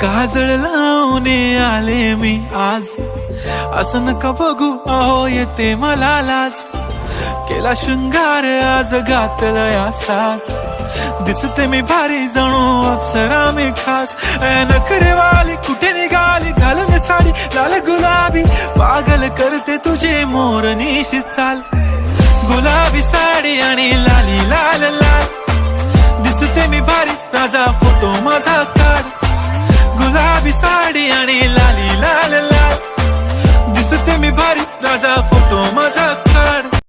काजळ लावून आले मी आज, असं नका बघू अहो येते मला लाज. केला शृंगार आज घातला साज, दिसते मी भारी जणू अप्सरा मी खास. नखरेवाली कुठे निघाली घालून साडी लाल गुलाबी, पागल करते तुझे मोरनीशी चाल. गुलाबी साडी आणि लाली लाल लाल, दिसते मी भारी राजा फोटो माझा काढ. गुलाबी साडी आणि लाली लाल लाल, दिसते मी भारी राजा फोटो माझा काढ.